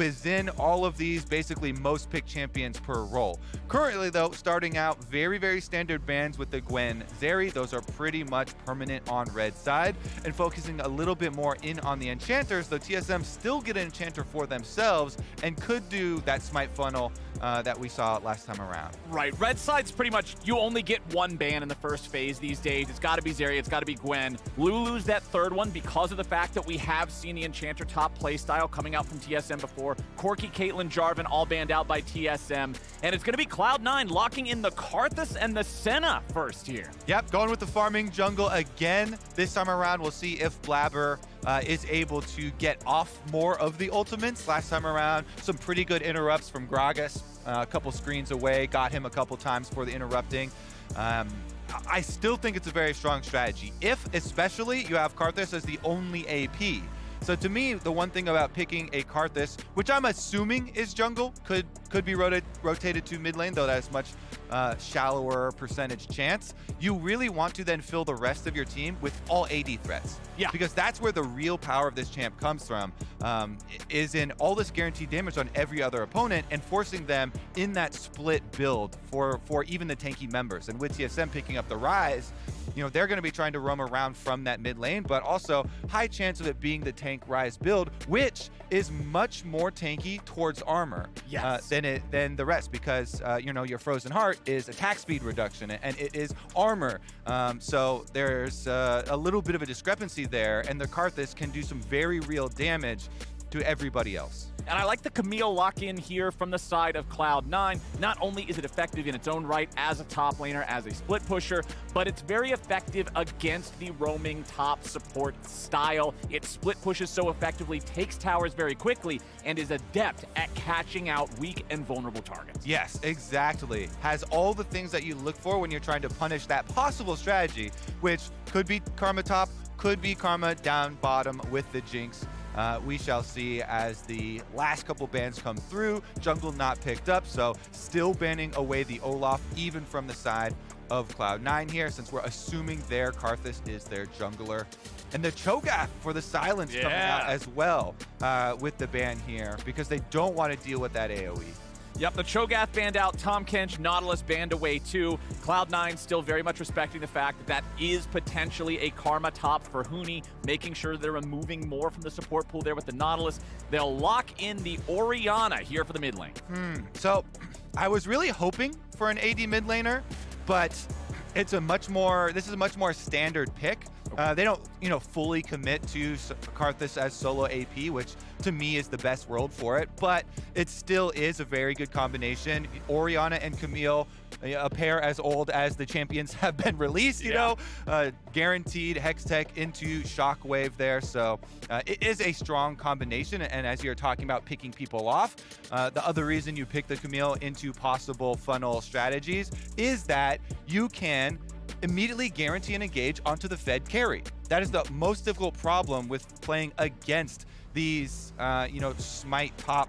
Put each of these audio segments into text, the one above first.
is in all of these basically most picked champions per role. Currently though, starting out very standard bans with the Gwen, Zeri, those are pretty much permanent on red side, and focusing a little bit more in on the enchanters, though TSM still get an enchanter for themselves and could do that smite funnel that we saw last time around. Right, red side's pretty much, you only get one ban in the first phase these days. It's gotta be Zeri, it's gotta be Gwen. Lulu's that third one because of the fact that we have seen the enchanter top playstyle coming out from TSM before. Corki, Caitlyn, Jarvan all banned out by TSM. And it's going to be Cloud9 locking in the Karthus and the Senna first here. Yep, going with the farming jungle again. This time around, we'll see if Blaber is able to get off more of the ultimates. Last time around, some pretty good interrupts from Gragas. A couple screens away, got him a couple times for the interrupting. I still think it's a very strong strategy, if especially you have Karthus as the only AP. So to me, the one thing about picking a Karthus, which I'm assuming is jungle, could be rotated to mid lane, though that's much shallower percentage chance. You really want to then fill the rest of your team with all AD threats. Yeah. Because that's where the real power of this champ comes from, is in all this guaranteed damage on every other opponent and forcing them in that split build for even the tanky members. And with TSM picking up the Ryze, you know, they're going to be trying to roam around from that mid lane, but also high chance of it being the tank Ryze build, which is much more tanky towards armor than the rest, because you know, your Frozen Heart is attack speed reduction and it is armor. So there's a little bit of a discrepancy there, and the Karthus can do some very real damage to everybody else. And I like the Camille lock-in here from the side of Cloud9. Not only is it effective in its own right as a top laner, as a split pusher, but it's very effective against the roaming top support style. It split pushes so effectively, takes towers very quickly, and is adept at catching out weak and vulnerable targets. Yes, exactly. Has all the things that you look for when you're trying to punish that possible strategy, which could be Karma top, could be Karma down bottom with the Jinx. We shall see as the last couple bans come through. Jungle not picked up, so still banning away the Olaf, even from the side of Cloud9 here, since we're assuming their Karthus is their jungler. And the Cho'Gath for the silence coming out as well with the ban here, because they don't want to deal with that AoE. Yep, the Cho'Gath banned out, Tahm Kench, Nautilus banned away too. Cloud9 still very much respecting the fact that that is potentially a Karma top for Huni, making sure they're removing more from the support pool there with the Nautilus. They'll lock in the Orianna here for the mid lane. So I was really hoping for an AD mid laner, but it's a much more, this is a much more standard pick. They don't, you know, fully commit to Karthus as solo AP, which to me is the best world for it, but it still is a very good combination. Orianna and Camille, a pair as old as the champions have been released, you know, guaranteed Hextech into Shockwave there. So it is a strong combination. And as you're talking about picking people off, the other reason you pick the Camille into possible funnel strategies is that you can immediately guarantee an engage onto the Fed carry. That is the most difficult problem with playing against these, you know, smite top,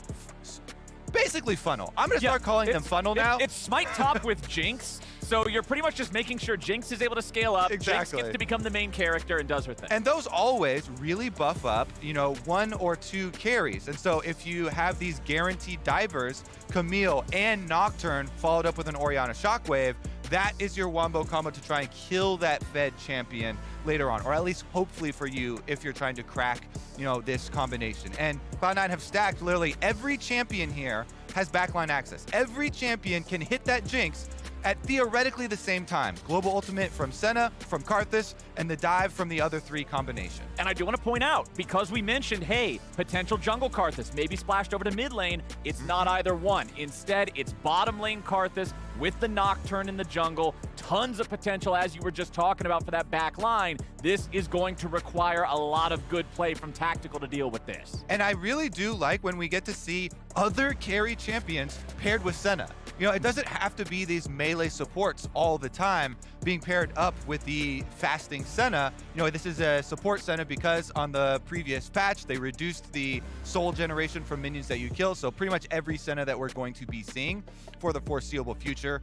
basically funnel. I'm gonna start calling them funnel now. It's smite top with Jinx. So you're pretty much just making sure Jinx is able to scale up. Jinx gets to become the main character and does her thing. And those always really buff up, you know, 1 or 2 carries. And so if you have these guaranteed divers, Camille and Nocturne followed up with an Orianna Shockwave, that is your wombo combo to try and kill that Fed champion later on, or at least hopefully for you if you're trying to crack, you know, this combination. And Cloud9 have stacked literally every champion here has backline access. Every champion can hit that Jinx at theoretically the same time. Global ultimate from Senna, from Karthus, and the dive from the other 3 combination. And I do want to point out, because we mentioned, hey, potential jungle Karthus, maybe splashed over to mid lane, it's not either one. Instead, it's bottom lane Karthus with the Nocturne in the jungle. Tons of potential, as you were just talking about, for that back line. This is going to require a lot of good play from Tactical to deal with this. And I really do like when we get to see other carry champions paired with Senna. You know, it doesn't have to be these melee supports all the time being paired up with the fasting Senna. You know, this is a support Senna because on the previous patch, they reduced the soul generation from minions that you kill. So pretty much every Senna that we're going to be seeing for the foreseeable future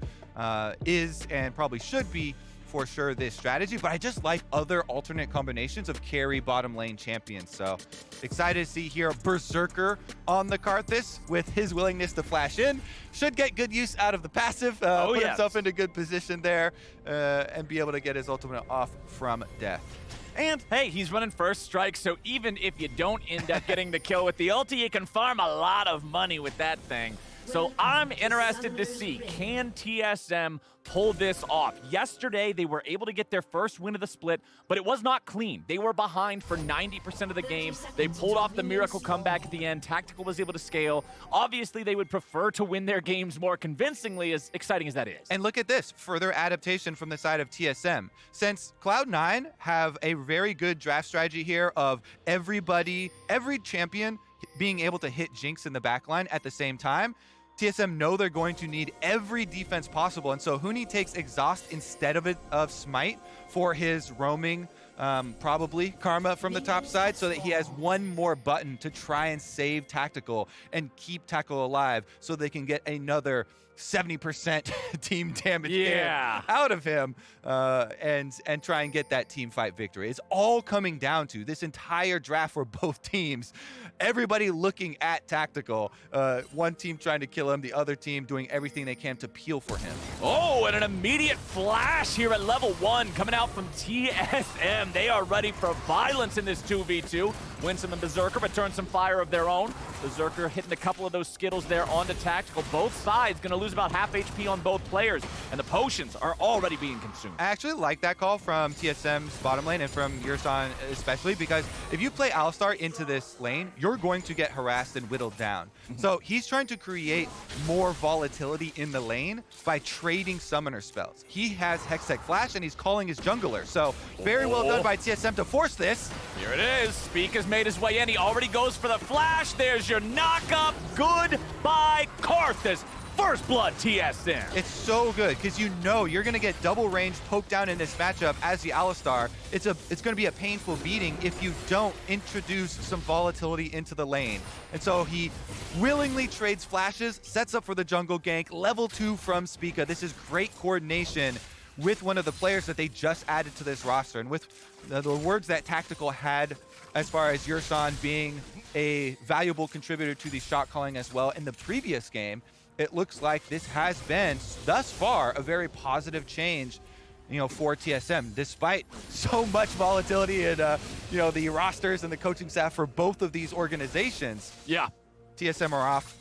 is and probably should be for sure this strategy, but I just like other alternate combinations of carry bottom lane champions. So excited to see here Berserker on the Karthus with his willingness to flash in. Should get good use out of the passive, put himself into good position there, and be able to get his ultimate off from death. And hey, he's running first strike, so even if you don't end up getting the kill with the ulti, you can farm a lot of money with that thing. So I'm interested to see, can TSM pull this off? Yesterday, they were able to get their first win of the split, but it was not clean. They were behind for 90% of the game. They pulled off the miracle comeback at the end. Tactical was able to scale. Obviously, they would prefer to win their games more convincingly, as exciting as that is. And look at this, further adaptation from the side of TSM. Since Cloud9 have a very good draft strategy here of every champion being able to hit Jinx in the backline at the same time, TSM know they're going to need every defense possible, and so Huni takes Exhaust instead of Smite for his roaming, probably Karma from the top side, so that he has one more button to try and save Tactical and keep Tactical alive so they can get another 70% team damage out of him, and try and get that team fight victory. It's all coming down to this entire draft for both teams. Everybody looking at Tactical. One team trying to kill him, the other team doing everything they can to peel for him. Oh, and an immediate flash here at level 1 coming out from TSM. They are ready for violence in this 2v2. Winsome and Berserker return some fire of their own. Berserker hitting a couple of those Skittles there onto Tactical. Both sides going to lose about half HP on both players, and the potions are already being consumed. I actually like that call from TSM's bottom lane and from Yursan especially, because if you play Alistar into this lane, you're going to get harassed and whittled down. So he's trying to create more volatility in the lane by trading summoner spells. He has Hextech Flash and he's calling his jungler. So very well done by TSM to force this. Here it is. Spica's made his way in. He already goes for the flash. There's your knock-up. Goodbye, Karthus. First blood, TSM. It's so good because you know you're going to get double range poked down in this matchup as the Alistar. It's going to be a painful beating if you don't introduce some volatility into the lane. And so he willingly trades flashes, sets up for the jungle gank, level 2 from Spica. This is great coordination with one of the players that they just added to this roster. And with the words that Tactical had as far as Yursan being a valuable contributor to the shot calling as well in the previous game, it looks like this has been, thus far, a very positive change, for TSM, despite so much volatility in, the rosters and the coaching staff for both of these organizations. Yeah. TSM are off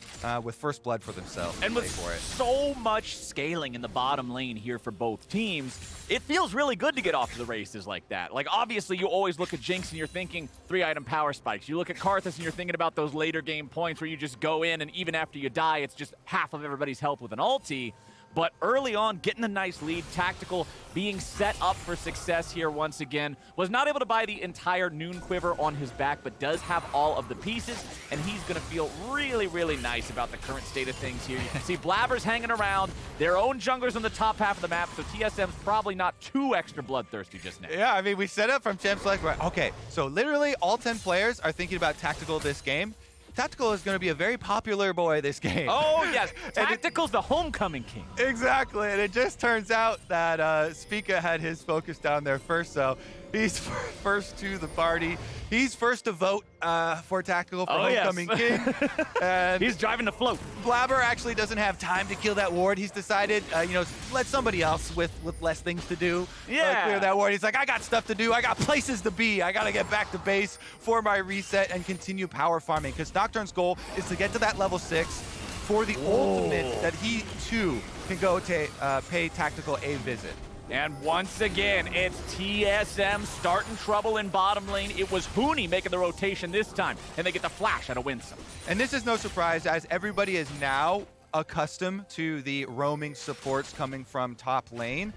with first blood for themselves. And with so much scaling in the bottom lane here for both teams, it feels really good to get off to the races like that. Like, obviously, you always look at Jinx and you're thinking 3-item power spikes. You look at Karthus and you're thinking about those later game points where you just go in and even after you die, it's just half of everybody's health with an ulti. But early on, getting a nice lead, Tactical being set up for success here once again. Was not able to buy the entire Noon Quiver on his back, but does have all of the pieces, and he's going to feel really, really nice about the current state of things here. You can see Blaber's hanging around, their own junglers on the top half of the map, so TSM's probably not too extra bloodthirsty just now. Yeah, I mean, we set up from Champ Select. Okay, so literally all 10 players are thinking about Tactical this game. Tactical is going to be a very popular boy this game. Oh, yes. Tactical's the homecoming king. Exactly. And it just turns out that Spica had his focus down there first, so he's first to the party. He's first to vote for Tactical for homecoming king. And he's driving the float. Blaber actually doesn't have time to kill that ward. He's decided, let somebody else with less things to do clear that ward. He's like, I got stuff to do. I got places to be. I got to get back to base for my reset and continue power farming, because Nocturne's goal is to get to that level 6 for the ultimate that he, too, can go to pay Tactical a visit. And once again, it's TSM starting trouble in bottom lane. It was Huni making the rotation this time, and they get the flash out of Winsome. And this is no surprise, as everybody is now accustomed to the roaming supports coming from top lane,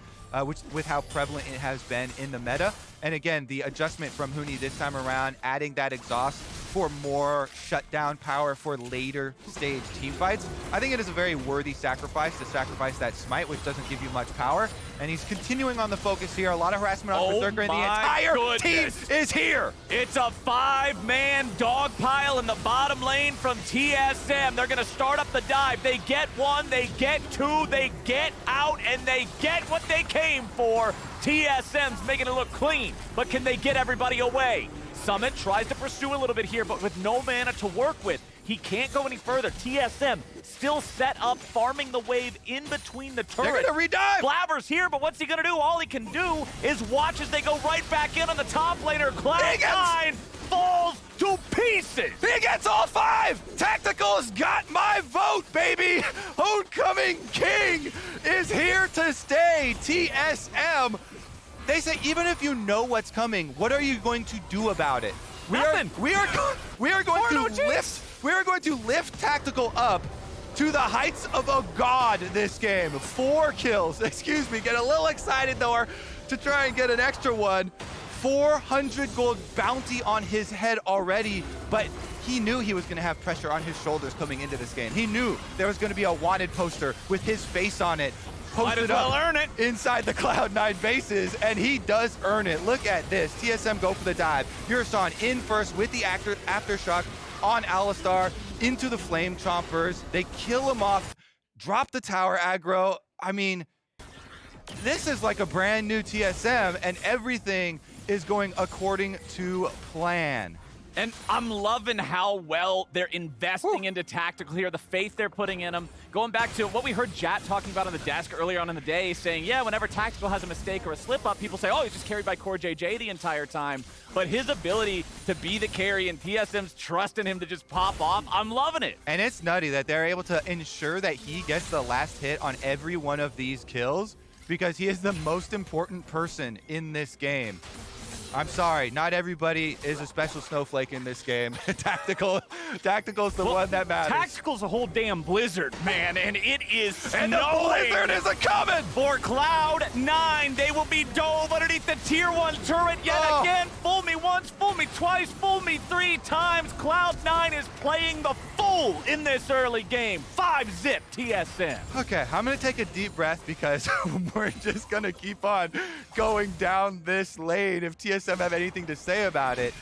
with how prevalent it has been in the meta. And again, the adjustment from Huni this time around, adding that exhaust for more shutdown power for later stage team fights. I think it is a very worthy sacrifice to sacrifice that smite, which doesn't give you much power. And he's continuing on the focus here. A lot of harassment on Berserker, and the entire team is here. It's a 5-man dog pile in the bottom lane from TSM. They're gonna start up the dive. They get one, they get two, they get out, and they get what they came for. TSM's making it look clean, but can they get everybody away? Summit tries to pursue a little bit here, but with no mana to work with, he can't go any further. TSM still set up, farming the wave in between the turrets. They're gonna redive! Blaber's here, but what's he gonna do? All he can do is watch as they go right back in on the top laner. Cloud9 falls to pieces! He gets all 5! Tactical's got my vote, baby! Homecoming King is here to stay. TSM, they say even if you know what's coming, what are you going to do about it? Nothing. We are going to lift Tactical up to the heights of a god this game. 4 kills. Excuse me, get a little excited though to try and get an extra one. 400 gold bounty on his head already, but he knew he was going to have pressure on his shoulders coming into this game. He knew there was going to be a wanted poster with his face on it. Might as well earn it inside the Cloud9 bases, and he does earn it. Look at this. TSM go for the dive. Yursan in first with the aftershock on Alistar into the Flame Chompers. They kill him off, drop the tower aggro. I mean, this is like a brand new TSM, and everything is going according to plan. And I'm loving how well they're investing into Tactical here, the faith they're putting in him. Going back to what we heard Jat talking about on the desk earlier on in the day, saying, yeah, whenever Tactical has a mistake or a slip-up, people say, oh, he's just carried by Core JJ the entire time. But his ability to be the carry and TSM's trust in him to just pop off, I'm loving it. And it's nutty that they're able to ensure that he gets the last hit on every one of these kills because he is the most important person in this game. I'm sorry, not everybody is a special snowflake in this game. Tactical's the one that matters. Tactical's a whole damn blizzard, man, and it is snowing. And the blizzard is a-coming! For Cloud9, they will be dove underneath the tier 1 turret yet again. Fool me once, fool me twice, fool me 3 times. Cloud9 is playing the fool in this early game. 5-zip TSM. Okay, I'm gonna take a deep breath because we're just gonna keep on going down this lane if TSM have anything to say about it.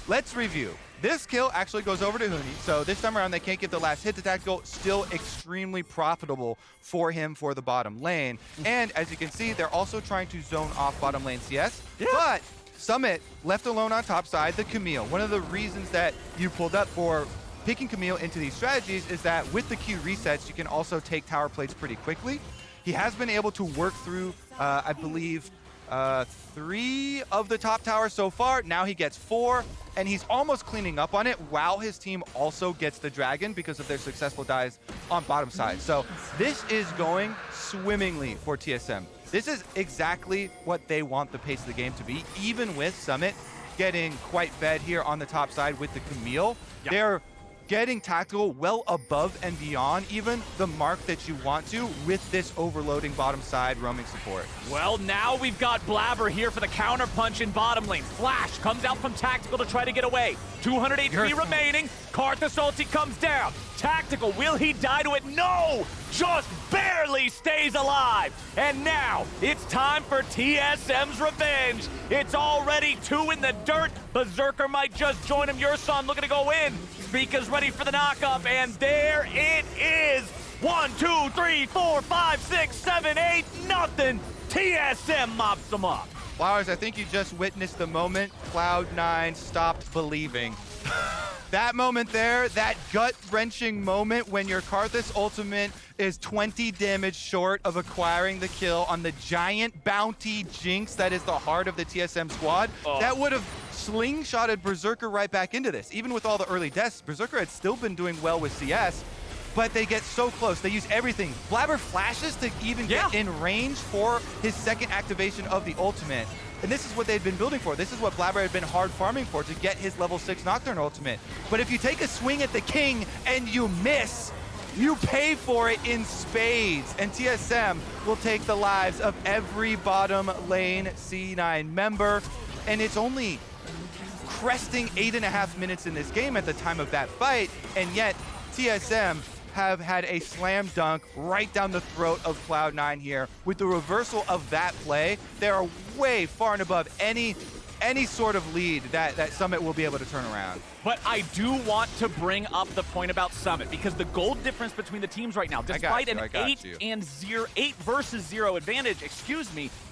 Let's review. This kill actually goes over to Huni, so this time around they can't get the last hit to Tactical. Still extremely profitable for him for the bottom lane. And as you can see, they're also trying to zone off bottom lane CS, but Summit left alone on top side, the Camille. One of the reasons that you pulled up for picking Camille into these strategies is that with the Q resets, you can also take tower plates pretty quickly. He has been able to work through, I believe, 3 of the top towers so far. Now he gets 4, and he's almost cleaning up on it while his team also gets the dragon because of their successful dives on bottom side. So this is going swimmingly for TSM. This is exactly what they want the pace of the game to be, even with Summit getting quite fed here on the top side with the Camille. They're getting Tactical well above and beyond even the mark that you want to with this overloading bottom side roaming support. Well, now we've got Blaber here for the counter punch in bottom lane. Flash comes out from Tactical to try to get away. 200 HP remaining. Karthus ulti comes down. Tactical, will he die to it? No! Just barely stays alive. And now it's time for TSM's revenge. It's already 2 in the dirt. Berserker might just join him. Yursan looking to go in. Spica's ready for the knockup, and there it is. 1, 2, 3, 4, 5, 6, 7, 8, nothing. TSM mops them up. Flowers, I think you just witnessed the moment Cloud9 stopped believing. That moment there, that gut-wrenching moment when your Karthus ultimate is 20 damage short of acquiring the kill on the giant bounty Jinx that is the heart of the TSM squad. That would have slingshotted Berserker right back into this. Even with all the early deaths, Berserker had still been doing well with CS, but they get so close. They use everything. Blaber flashes to even get in range for his second activation of the ultimate. And this is what they'd been building for. This is what Blaber had been hard farming for, to get his level 6 Nocturne ultimate. But if you take a swing at the king and you miss, you pay for it in spades. And TSM will take the lives of every bottom lane C9 member. And it's only cresting 8.5 minutes in this game at the time of that fight, and yet TSM have had a slam dunk right down the throat of Cloud9 here. With the reversal of that play, they are way far and above any sort of lead that Summit will be able to turn around. But I do want to bring up the point about Summit, because the gold difference between the teams right now, despite an 8 versus 0 advantage,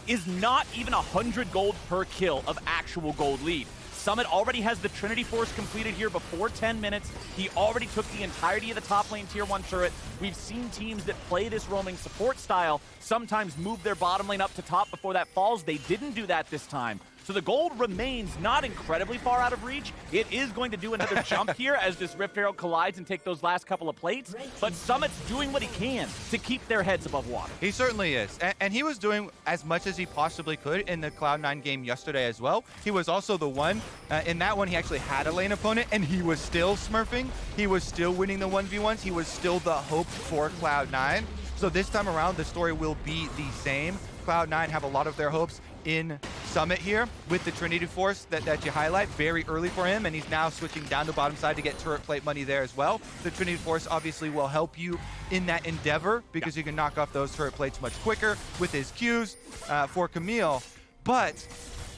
is not even 100 gold per kill of actual gold lead. Summit already has the Trinity Force completed here before 10 minutes. He already took the entirety of the top lane tier 1 turret. We've seen teams that play this roaming support style sometimes move their bottom lane up to top before that falls. They didn't do that this time. So the gold remains not incredibly far out of reach. It is going to do another jump here as this Rift Herald collides and take those last couple of plates. But Summit's doing what he can to keep their heads above water. He certainly is. And he was doing as much as he possibly could in the Cloud9 game yesterday as well. He was also the one, in that one he actually had a lane opponent and he was still smurfing. He was still winning the 1v1s. He was still the hope for Cloud9. So this time around, the story will be the same. Cloud9 have a lot of their hopes in Summit here with the Trinity Force that you highlight very early for him, and he's now switching down to bottom side to get turret plate money there as well. The Trinity Force obviously will help you in that endeavor because you can knock off those turret plates much quicker with his Qs for Camille, but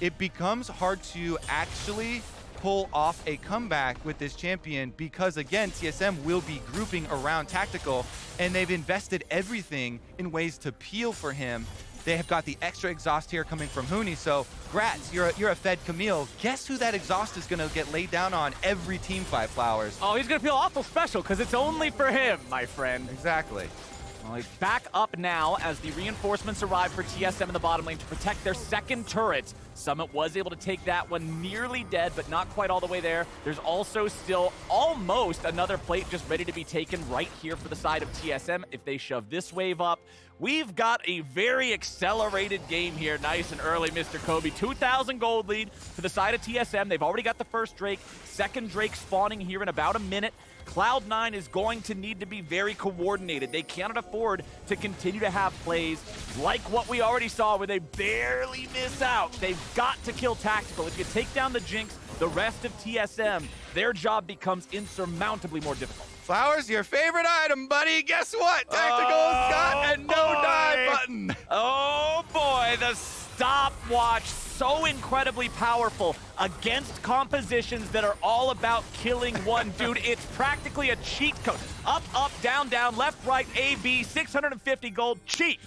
it becomes hard to actually pull off a comeback with this champion because, again, TSM will be grouping around Tactical, and they've invested everything in ways to peel for him. They have got the extra exhaust here coming from Huni, so Gratz, you're a fed Camille. Guess who that exhaust is going to get laid down on every team fight, Flowers? Oh, he's going to feel awful special because it's only for him, my friend. Exactly. Well, he's back up now as the reinforcements arrive for TSM in the bottom lane to protect their second turret. Summit was able to take that one nearly dead, but not quite all the way there. There's also still almost another plate just ready to be taken right here for the side of TSM if they shove this wave up. We've got a very accelerated game here, nice and early, Mr. Kobe. 2,000 gold lead to the side of TSM. They've already got the first Drake, second Drake spawning here in about a minute. Cloud9 is going to need to be very coordinated. They cannot afford to continue to have plays like what we already saw where they barely miss out. They've got to kill Tactical. If you take down the Jinx, the rest of TSM, their job becomes insurmountably more difficult. Flowers, your favorite item, buddy. Guess what? Tactical's got a no-die button. Oh boy, the stopwatch, so incredibly powerful against compositions that are all about killing one dude. It's practically a cheat code. Up, up, down, down, left, right, A, B, 650 gold, cheat.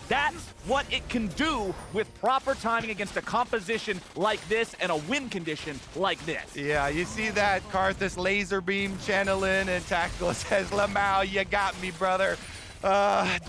That's what it can do with proper timing against a composition like this and a win condition like this. Yeah, you see that Karthus laser beam channeling and Tactical says, Lamau, you got me, brother.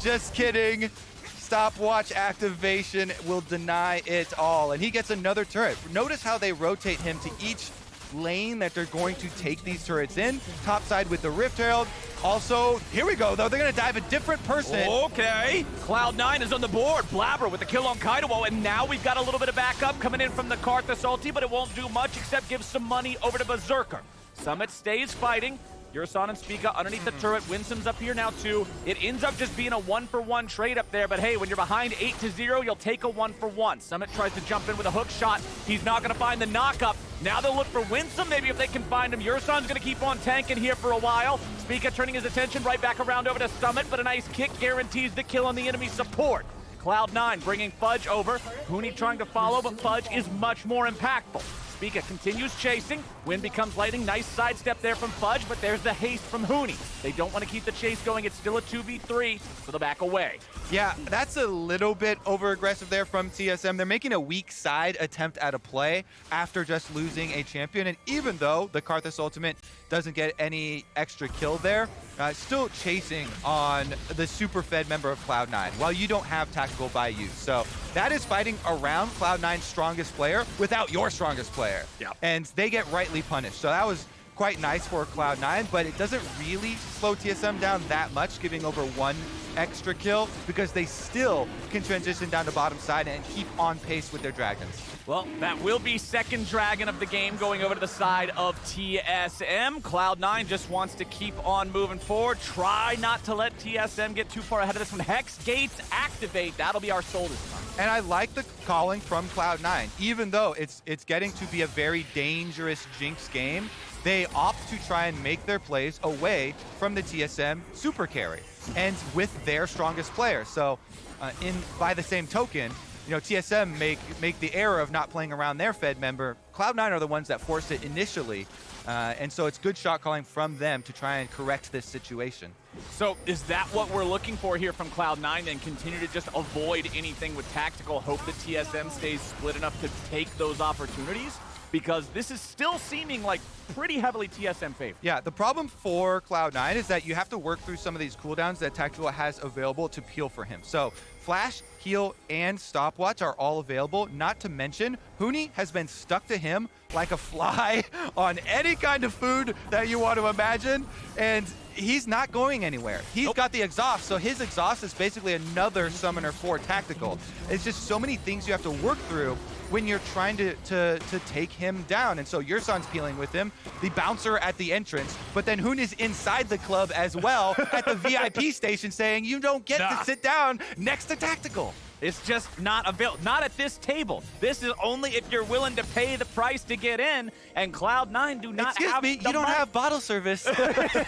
Just kidding. Stopwatch activation will deny it all. And he gets another turret. Notice how they rotate him to each lane that they're going to take these turrets in. Top side with the Rift Herald. Also, here we go, though. They're going to dive a different person. Okay. Cloud9 is on the board. Blaber with the kill on Keaiduo, and now we've got a little bit of backup coming in from the Karthus ulti, but it won't do much except give some money over to Berserker. Summit stays fighting. Yursan and Spica underneath the turret. Winsome's up here now, too. It ends up just being a 1-for-1 trade up there, but hey, when you're behind 8-0, you'll take a 1-for-1. Summit tries to jump in with a hook shot. He's not going to find the knock-up. Now they'll look for Winsome, maybe if they can find him. Yursan's going to keep on tanking here for a while. Spica turning his attention right back around over to Summit, but a nice kick guarantees the kill on the enemy support. Cloud9 bringing Fudge over. Huni trying to follow, but Fudge is much more impactful. Spica continues chasing. Wind becomes lightning. Nice sidestep there from Fudge, but there's the haste from Huni. They don't want to keep the chase going. It's still a 2v3, so they'll back away. Yeah, that's a little bit over-aggressive there from TSM. They're making a weak side attempt at a play after just losing a champion. And even though the Karthus ultimate doesn't get any extra kill there, still chasing on the super fed member of Cloud9 while you don't have Tactical by you. So that is fighting around Cloud9's strongest player without your strongest player. Yep. And they get rightly punished. So that was quite nice for Cloud9, but it doesn't really slow TSM down that much, giving over one extra kill, because they still can transition down to bottom side and keep on pace with their dragons. Well, that will be second dragon of the game going over to the side of TSM. Cloud9 just wants to keep on moving forward. Try not to let TSM get too far ahead of this one. Hex gates activate. That'll be our soul this time. And I like the calling from Cloud9. Even though it's getting to be a very dangerous Jinx game, they opt to try and make their plays away from the TSM super carry and with their strongest player. So by the same token, you know, TSM make the error of not playing around their Fed member. Cloud9 are the ones that forced it initially. And so it's good shot calling from them to try and correct this situation. So is that what we're looking for here from Cloud9, and continue to just avoid anything with tactical, hope that TSM stays split enough to take those opportunities? Because this is still seeming like pretty heavily TSM favored. Yeah, the problem for Cloud9 is that you have to work through some of these cooldowns that Tactical has available to peel for him. So Flash, Heal, and Stopwatch are all available, not to mention Huni has been stuck to him like a fly on any kind of food that you want to imagine, and he's not going anywhere. He's got the exhaust, so his exhaust is basically another summoner for Tactical. It's just so many things you have to work through when you're trying to take him down. And so Yursan's peeling with him, the bouncer at the entrance, but then Huni's inside the club as well at the VIP station saying, you don't get to sit down next to Tactical. It's just not available. Not at this table. This is only if you're willing to pay the price to get in, and Cloud9 do not Excuse have me, the you don't money. have bottle service.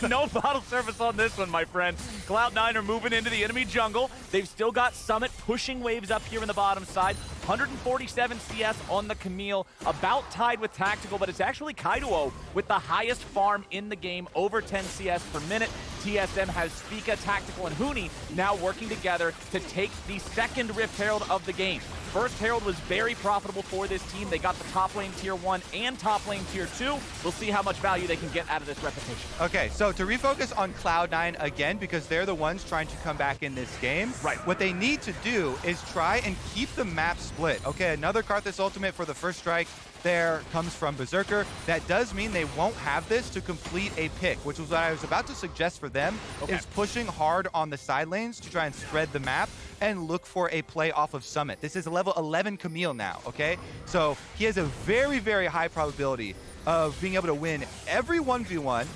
No bottle service on this one, my friend. Cloud9 are moving into the enemy jungle. They've still got Summit pushing waves up here in the bottom side. 147 CS on the Camille, about tied with Tactical, but it's actually Keaiduo with the highest farm in the game, over 10 CS per minute. TSM has Spica, Tactical, and Huni now working together to take the second Rift Herald of the game. First Herald was very profitable for this team. They got the top lane tier 1 and top lane tier 2. We'll see how much value they can get out of this repetition. Okay, so to refocus on Cloud9 again, because they're the ones trying to come back in this game, right? What they need to do is try and keep the map split. Okay, another Karthus ultimate for the first strike there comes from Berserker. That does mean they won't have this to complete a pick, which was what I was about to suggest for them, is pushing hard on the side lanes to try and spread the map and look for a play off of Summit. This is a level 11 Camille now, okay? So he has a very, very high probability of being able to win every 1v1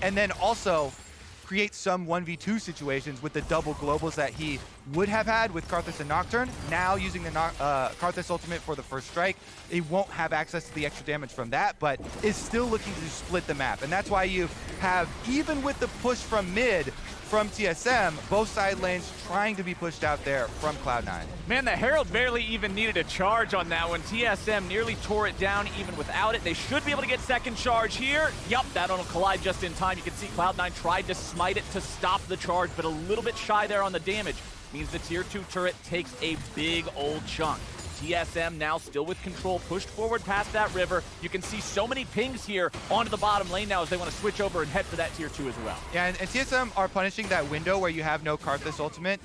and then also create some 1v2 situations with the double globals that he would have had with Karthus and Nocturne. Now using the Karthus ultimate for the first strike, he won't have access to the extra damage from that, but is still looking to split the map. And that's why you have, even with the push from mid from TSM, both side lanes trying to be pushed out there from Cloud9. Man, the Herald barely even needed a charge on that one. TSM nearly tore it down even without it. They should be able to get second charge here. Yup, that'll collide just in time. You can see Cloud9 tried to smite it to stop the charge, but a little bit shy there on the damage. Means the tier 2 turret takes a big old chunk. TSM now still with control, pushed forward past that river. You can see so many pings here onto the bottom lane now as they want to switch over and head for that tier 2 as well. Yeah, and TSM are punishing that window where you have no Karthus ultimate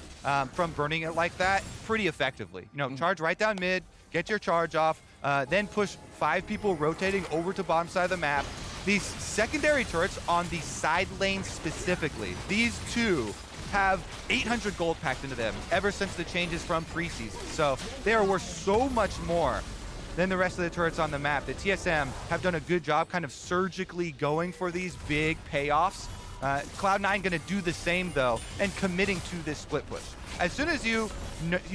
from burning it like that pretty effectively. You know, charge right down mid, get your charge off, then push 5 people rotating over to bottom side of the map. These secondary turrets on the side lane specifically, these two have 800 gold packed into them ever since the changes from preseason. So they are worth so much more than the rest of the turrets on the map. The TSM have done a good job kind of surgically going for these big payoffs. Cloud9 going to do the same though, and committing to this split push. As soon as you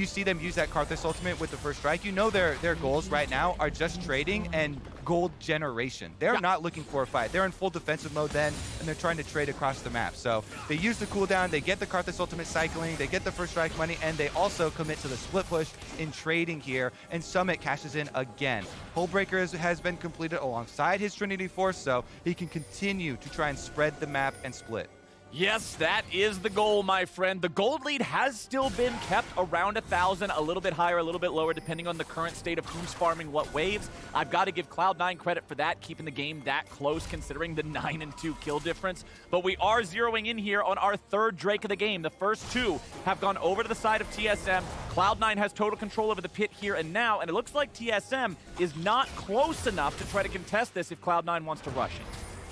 see them use that Karthus ultimate with the first strike, you know their goals right now are just trading and gold generation. They're not looking for a fight. They're in full defensive mode then, and they're trying to trade across the map. So they use the cooldown, they get the Karthus ultimate cycling, they get the first strike money, and they also commit to the split push in trading here, and Summit cashes in again. Hullbreaker has been completed alongside his Trinity Force, so he can continue to try and spread the map and split. Yes, that is the goal, my friend. The gold lead has still been kept around 1,000, a little bit higher, a little bit lower, depending on the current state of who's farming what waves. I've got to give Cloud9 credit for that, keeping the game that close, considering the 9-2 kill difference. But we are zeroing in here on our third Drake of the game. The first two have gone over to the side of TSM. Cloud9 has total control over the pit here and now, and it looks like TSM is not close enough to try to contest this if Cloud9 wants to rush it.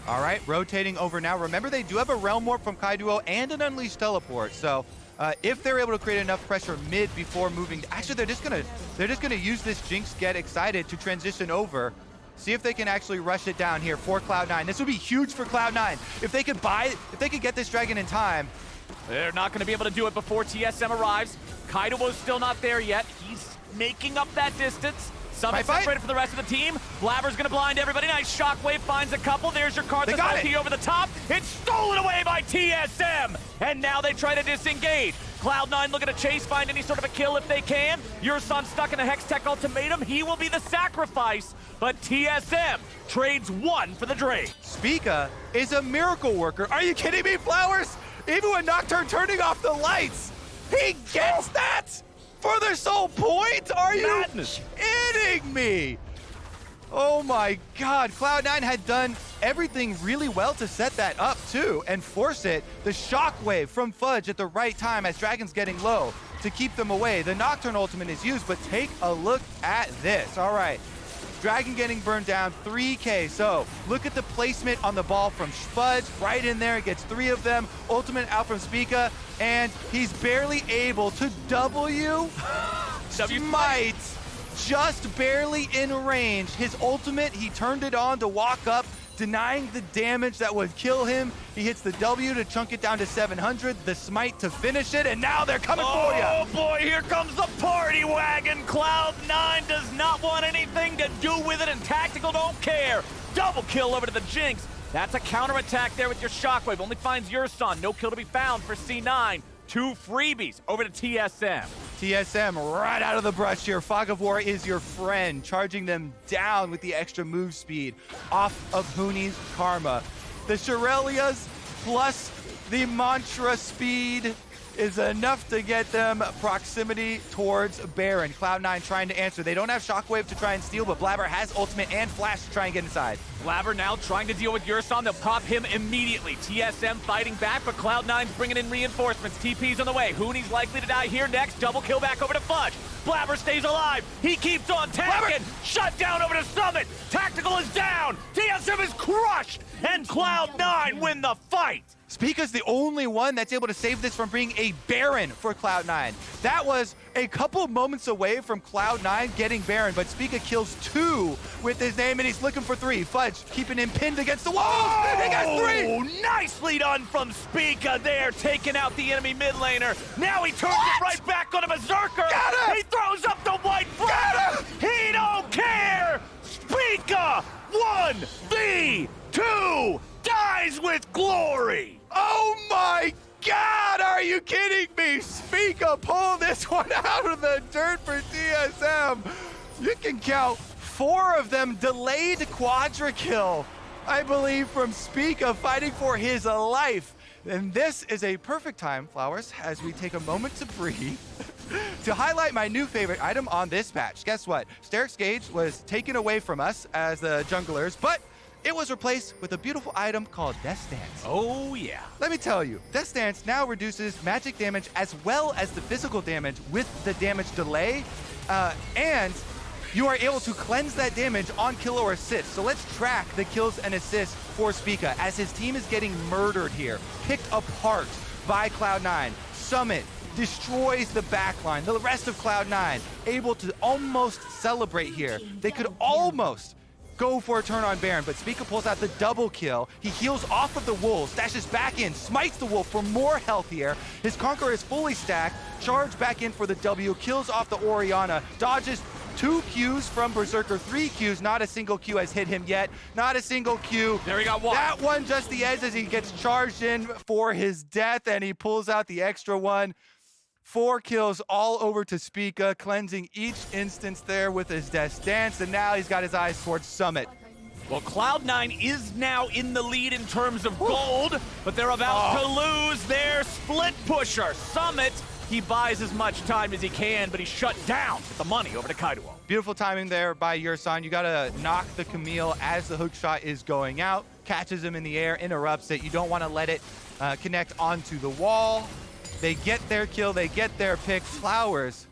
All right, rotating over now. Remember, they do have a Realm Warp from Keaiduo and an Unleashed Teleport. So if they're able to create enough pressure mid before moving, actually they're just gonna use this Jinx get excited to transition over. See if they can actually rush it down here for Cloud9. This would be huge for Cloud9 if they could get this dragon in time. They're not going to be able to do it before TSM arrives. Keaiduo's still not there yet. He's making up that distance. Summit separated for the rest of the team. Blaber's going to blind everybody. Nice shockwave, finds a couple. There's your Karthus ulti over the top. It's stolen away by TSM. And now they try to disengage. Cloud9 looking to chase, find any sort of a kill if they can. Yursan stuck in a Hextech ultimatum. He will be the sacrifice. But TSM trades one for the Drake. Spica is a miracle worker. Are you kidding me, Flowers? Even with Nocturne turning off the lights, he gets that for the sole point? Are you kidding me? Oh my God, Cloud9 had done everything really well to set that up too and force it. The shockwave from Fudge at the right time as Dragon's getting low to keep them away. The Nocturne ultimate is used, but take a look at this. All right, Dragon getting burned down, 3K. So look at the placement on the ball from Fudge, right in there, gets 3 of them. Ultimate out from Spica, and he's barely able to W smite, just barely in range. His ultimate, he turned it on to walk up, denying the damage that would kill him. He hits the W to chunk it down to 700, the smite to finish it, and now they're coming for you. Oh boy, here comes the party wagon. Cloud9 does not want anything to do with it, and Tactical don't care. Double kill over to the Jinx. That's a counterattack there with your shockwave. Only finds Yursan. No kill to be found for C9. 2 freebies over to TSM. TSM right out of the brush here. Fog of War is your friend, charging them down with the extra move speed off of Huni's Karma. The Shirelias plus the Mantra speed is enough to get them proximity towards Baron. Cloud9 trying to answer. They don't have Shockwave to try and steal, but Blaber has ultimate and flash to try and get inside. Blaber now trying to deal with Yursan. They'll pop him immediately. TSM fighting back, but Cloud9's bringing in reinforcements. TP's on the way. Huni's likely to die here next. Double kill back over to Fudge. Blaber stays alive. He keeps on tanking. Shut down over to Summit. Tactical is down. TSM is crushed, and Cloud9 win the fight. Spica's the only one that's able to save this from being a Baron for Cloud9. That was a couple moments away from Cloud9 getting Baron, but Spica kills 2 with his name, and he's looking for 3. Fudge keeping him pinned against the wall. He got 3! Nicely done from Spica there, taking out the enemy mid laner. Now he turns it right back on a Berserker. Got him! He throws up the white flag. He don't care! Spica 1v2 dies with glory! Oh my God, are you kidding me? Spica pulled this one out of the dirt for TSM. You can count 4 of them delayed quadra kill, I believe, from Spica fighting for his life. And this is a perfect time, Flowers, as we take a moment to breathe, to highlight my new favorite item on this patch. Guess what? Steric's Gauge was taken away from us as the junglers, but it was replaced with a beautiful item called Death Stance. Oh yeah. Let me tell you, Death Stance now reduces magic damage as well as the physical damage with the damage delay, and you are able to cleanse that damage on kill or assist. So let's track the kills and assists for Spica as his team is getting murdered here, picked apart by Cloud9. Summit destroys the backline. The rest of Cloud9 able to almost celebrate here. They could almost go for a turn on Baron, but Spica pulls out the double kill. He heals off of the wolves, dashes back in, smites the wolf for more health here. His Conqueror is fully stacked, charge back in for the W, kills off the Orianna, dodges 2 Qs from Berserker, 3 Qs, not a single Q has hit him yet, not a single Q. There he got one. That one just the edge as he gets charged in for his death, and he pulls out the extra one. 4 kills all over to Spica, cleansing each instance there with his Death Stance, and now he's got his eyes towards Summit. Well, Cloud9 is now in the lead in terms of gold, but they're about to lose their split pusher. Summit, he buys as much time as he can, but he's shut down with the money over to Keaiduo. Beautiful timing there by Yursan. You gotta knock the Camille as the hook shot is going out, catches him in the air, interrupts it. You don't wanna let it connect onto the wall. They get their kill, they get their pick. Flowers,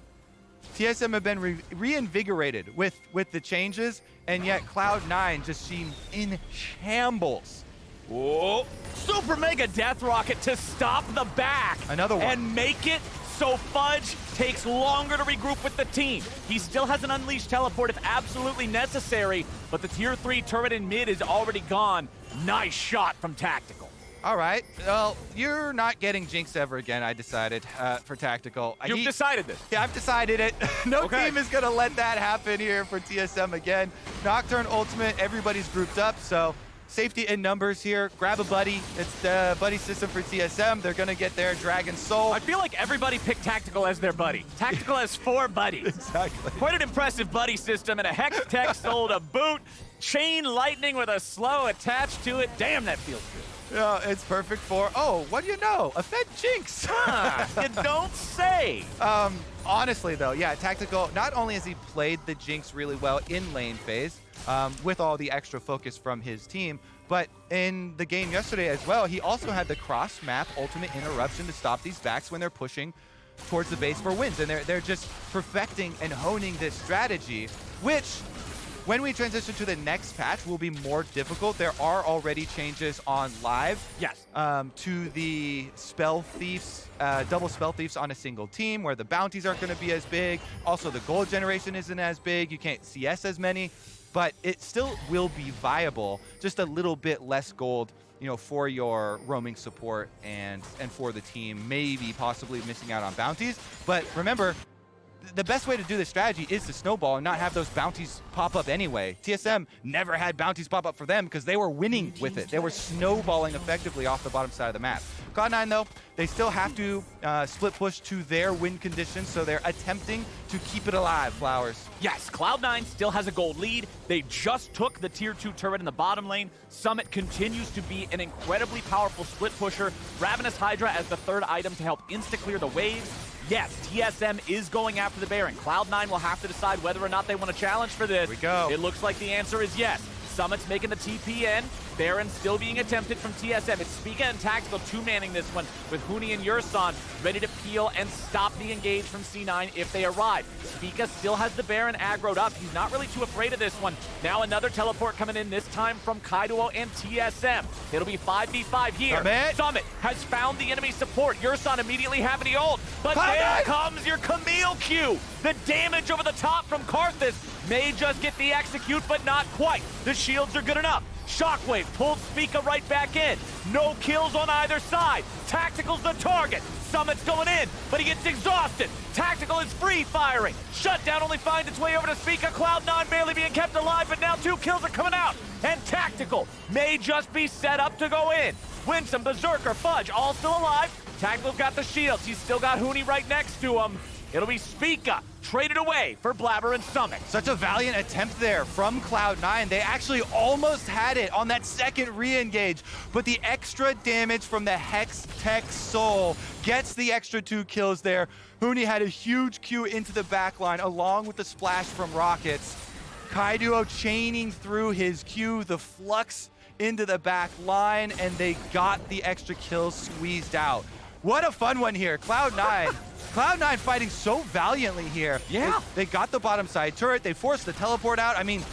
TSM have been reinvigorated with the changes, and yet Cloud9 just seemed in shambles. Whoa. Super Mega Death Rocket to stop the back. Another one. And make it so Fudge takes longer to regroup with the team. He still has an Unleashed Teleport if absolutely necessary, but the tier 3 turret in mid is already gone. Nice shot from Tactical. All right. Well, you're not getting Jinx ever again, I decided, for Tactical. You've decided this? Yeah, I've decided it. No Okay. team is going to let that happen here for TSM again. Nocturne ultimate, everybody's grouped up, so safety in numbers here. Grab a buddy. It's the buddy system for TSM. They're going to get their Dragon Soul. I feel like everybody picked Tactical as their buddy. Tactical has 4 buddies. Exactly. Quite an impressive buddy system, and a Hex Tech Soul to boot. Chain Lightning with a slow attached to it. Damn, that feels good. Yeah, it's perfect for, oh, what do you know? A Fed Jinx. You don't say. Honestly, though, yeah, Tactical, not only has he played the Jinx really well in lane phase, with all the extra focus from his team, but in the game yesterday as well, he also had the cross-map ultimate interruption to stop these backs when they're pushing towards the base for wins. And they're just perfecting and honing this strategy, which, when we transition to the next patch, will be more difficult. There are already changes on live. Yes. To the spell thieves, double spell thieves on a single team, where the bounties aren't going to be as big. Also, the gold generation isn't as big. You can't CS as many, but it still will be viable. Just a little bit less gold, you know, for your roaming support and for the team, maybe possibly missing out on bounties. But remember, the best way to do this strategy is to snowball and not have those bounties pop up anyway. TSM never had bounties pop up for them because they were winning with it. They were snowballing effectively off the bottom side of the map. Cloud9, though, they still have to split push to their win conditions, so they're attempting to keep it alive, Flowers. Yes, Cloud9 still has a gold lead. They just took the tier 2 turret in the bottom lane. Summit continues to be an incredibly powerful split pusher. Ravenous Hydra as the 3rd item to help insta-clear the waves. Yes, TSM is going after the Baron. Cloud9 will have to decide whether or not they want to challenge for this. Here we go. It looks like the answer is yes. Summit's making the TP in. Baron still being attempted from TSM. It's Spica and Tactical 2-manning this one with Huni and Yursan ready to peel and stop the engage from C9 if they arrive. Spica still has the Baron aggroed up. He's not really too afraid of this one. Now another teleport coming in, this time from Keaiduo and TSM. It'll be 5v5 here. Summit has found the enemy support. Yursan immediately having the ult. But there comes your Camille Q. The damage over the top from Karthus may just get the execute, but not quite. The shields are good enough. Shockwave pulls Spica right back in. No kills on either side. Tactical's the target. Summit's going in, but he gets exhausted. Tactical is free firing. Shutdown only finds its way over to Spica. Cloud9 barely being kept alive, but now 2 kills are coming out. And Tactical may just be set up to go in. Winsome, Berserker, Fudge, all still alive. Tactical's got the shields. He's still got Huni right next to him. It'll be Spica traded away for Blaber and Summit. Such a valiant attempt there from Cloud9. They actually almost had it on that second re-engage, but the extra damage from the Hex Tech Soul gets the extra 2 kills there. Huni had a huge Q into the backline along with the splash from Rockets. Keaiduo chaining through his Q, the flux into the back line, and they got the extra kills squeezed out. What a fun one here. Cloud9 Cloud9 fighting so valiantly here. Yeah. They got the bottom side turret. They forced the teleport out. I mean,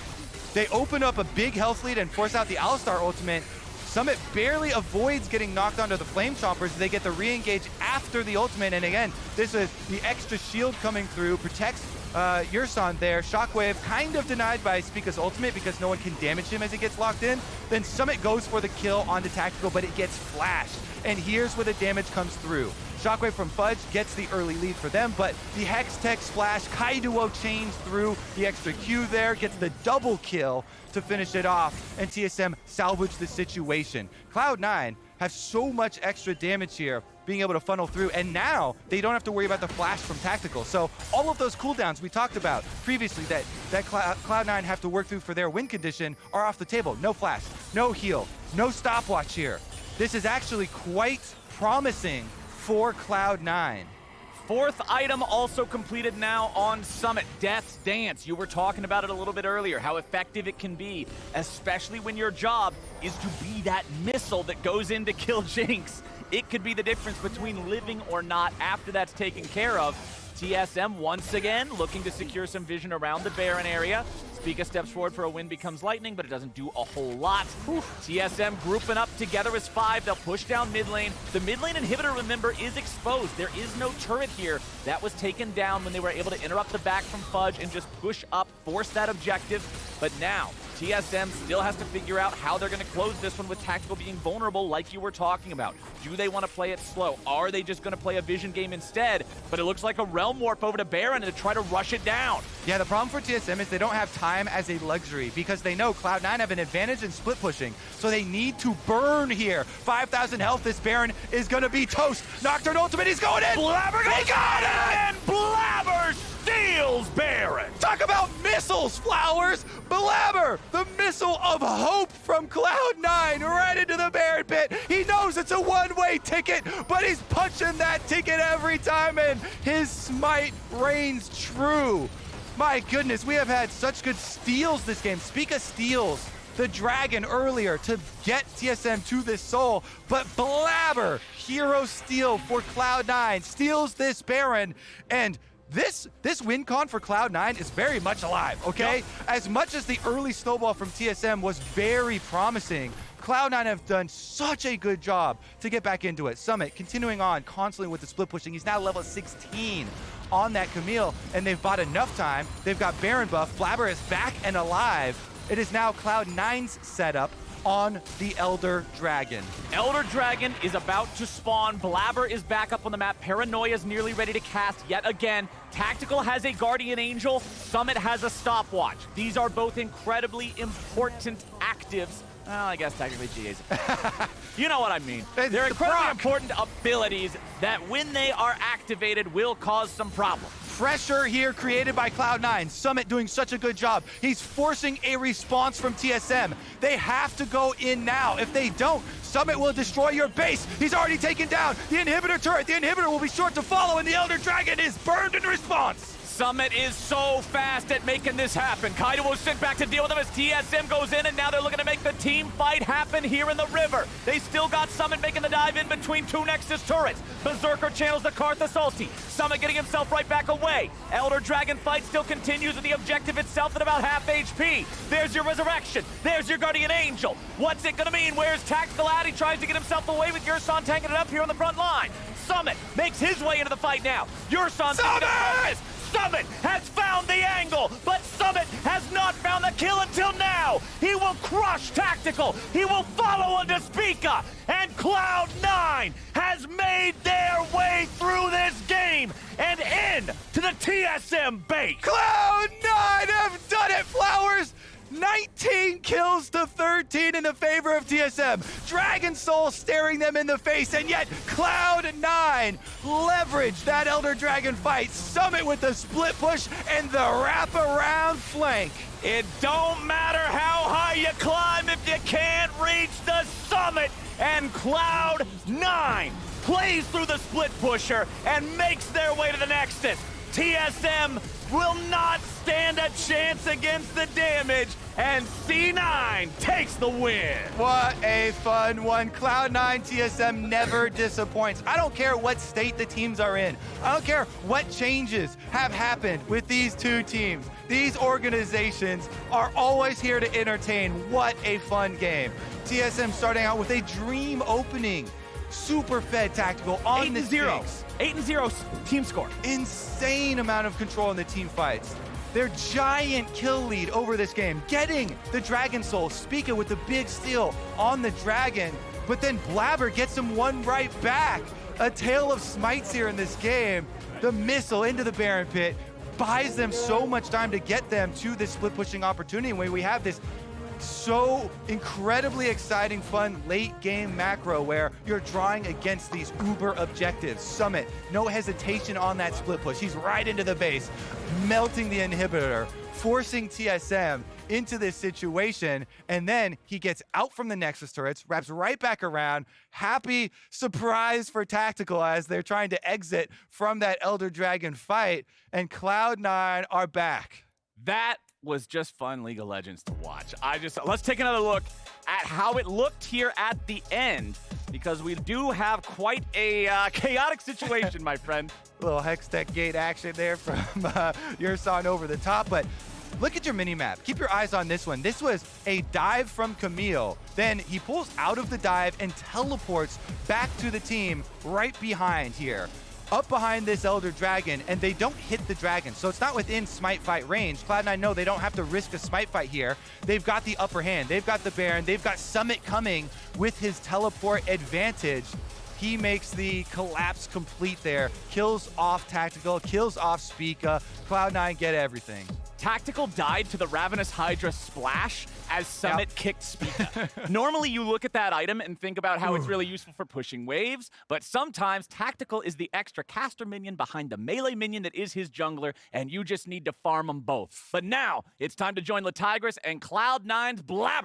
they open up a big health lead and force out the Alistar ultimate. Summit barely avoids getting knocked onto the Flame Chompers. They get the re-engage after the ultimate. And again, this is the extra shield coming through, protects Yursan there. Shockwave kind of denied by Spica's ultimate because no one can damage him as he gets locked in. Then Summit goes for the kill onto Tactical, but it gets flashed. And here's where the damage comes through. Shockwave from Fudge gets the early lead for them, but the Hex Tech splash, Keaiduo chains through the extra Q there, gets the double kill to finish it off, and TSM salvage the situation. Cloud9 have so much extra damage here, being able to funnel through, and now they don't have to worry about the flash from Tactical. So all of those cooldowns we talked about previously that Cloud9 have to work through for their win condition are off the table. No flash, no heal, no stopwatch here. This is actually quite promising for Cloud9. 4th item also completed now on Summit, Death's Dance. You were talking about it a little bit earlier, how effective it can be, especially when your job is to be that missile that goes in to kill Jinx. It could be the difference between living or not after that's taken care of. TSM once again looking to secure some vision around the Baron area. Spica steps forward for a win, becomes lightning, but it doesn't do a whole lot. TSM grouping up together as 5. They'll push down mid lane. The mid lane inhibitor, remember, is exposed. There is no turret here. That was taken down when they were able to interrupt the back from Fudge and just push up, force that objective. But now, TSM still has to figure out how they're going to close this one with Tactical being vulnerable like you were talking about. Do they want to play it slow? Are they just going to play a vision game instead? But it looks like a Realm Warp over to Baron to try to rush it down. Yeah, the problem for TSM is they don't have time as a luxury because they know Cloud9 have an advantage in split pushing, so they need to burn here. 5,000 health, this Baron is going to be toast. Nocturne ultimate, he's going in! Blaber They got it! and Blaber steals Baron! Talk about missiles, Flowers! Blaber, the missile of hope from Cloud9 right into the Baron pit. He knows it's a one-way ticket, but he's punching that ticket every time, and his smite reigns true. My goodness, we have had such good steals this game. Spica steals the Dragon earlier to get TSM to this soul, but Blaber, hero steal for Cloud9, steals this Baron, and this win con for Cloud9 is very much alive, okay? Yep. As much as the early snowball from TSM was very promising, Cloud9 have done such a good job to get back into it. Summit continuing on constantly with the split pushing. He's now level 16 on that Camille, and they've bought enough time. They've got Baron buff. Blaber is back and alive. It is now Cloud9's setup on the Elder Dragon. Elder Dragon is about to spawn. Blaber is back up on the map. Paranoia is nearly ready to cast yet again. Tactical has a Guardian Angel. Summit has a Stopwatch. These are both incredibly important actives. Well, I guess technically GA's. You know what I mean. They're incredibly important abilities that when they are activated will cause some problems. Pressure here created by Cloud9. Summit doing such a good job. He's forcing a response from TSM. They have to go in now. If they don't, Summit will destroy your base. He's already taken down the inhibitor turret. The inhibitor will be short to follow, and the Elder Dragon is burned in response. Summit is so fast at making this happen. Keaiduo was sent back to deal with him as TSM goes in, and now they're looking to make the team fight happen here in the river. They still got Summit making the dive in between two Nexus turrets. Berserker channels the Karthus ulti. Summit getting himself right back away. Elder Dragon fight still continues with the objective itself at about half HP. There's your Resurrection. There's your Guardian Angel. What's it gonna mean? Where's Tactical at? He tries to get himself away with Yursan tanking it up here on the front line. Summit makes his way into the fight now. Yursan Summit has found the angle, but Summit has not found the kill until now. He will crush Tactical. He will follow onto Spica, and Cloud9 has made their way through this game and in to the TSM base. Cloud9 have done it, Flowers! 19 kills to 13 in the favor of TSM. Dragon Soul staring them in the face, and yet Cloud9 leverage that Elder Dragon fight. Summit with the split push and the wraparound flank. It don't matter how high you climb if you can't reach the summit, and Cloud9 plays through the split pusher and makes their way to the Nexus. TSM will not stand a chance against the damage, and C9 takes the win. What a fun one. Cloud9 TSM never disappoints. I don't care what state the teams are in. I don't care what changes have happened with these two teams. These organizations are always here to entertain. What a fun game. TSM starting out with a dream opening. Super fed Tactical on the 8-0. 8-0 team score. Insane amount of control in the team fights. Their giant kill lead over this game, getting the Dragon Soul. Spica with the big steal on the Dragon, but then Blaber gets him one right back. A tale of smites here in this game. The missile into the Baron pit buys them so much time to get them to this split pushing opportunity, where we have this so incredibly exciting, fun late game macro where you're drawing against these uber objectives. Summit, no hesitation on that split push. He's right into the base, melting the inhibitor, forcing TSM into this situation, and then he gets out from the Nexus turrets, wraps right back around. Happy surprise for Tactical as they're trying to exit from that Elder Dragon fight, and Cloud9 are back. That was just fun League of Legends to watch. Let's take another look at how it looked here at the end, because we do have quite a chaotic situation, my friend. A little Hextech gate action there from Yursan over the top, but look at your mini-map. Keep your eyes on this one. This was a dive from Camille. Then he pulls out of the dive and teleports back to the team right behind here. up behind this Elder Dragon, and they don't hit the dragon. So it's not within smite fight range. Cloud9 know they don't have to risk a smite fight here. They've got the upper hand. They've got the Baron. They've got Summit coming with his teleport advantage. He makes the collapse complete there. Kills off Tactical, kills off Spica. Cloud9 get everything. Tactical died to the Ravenous Hydra splash as Summit kicked Spica. Normally, you look at that item and think about how it's really useful for pushing waves, but sometimes Tactical is the extra caster minion behind the melee minion that is his jungler, and you just need to farm them both. But now, it's time to join Latigrus and Cloud9's Blaber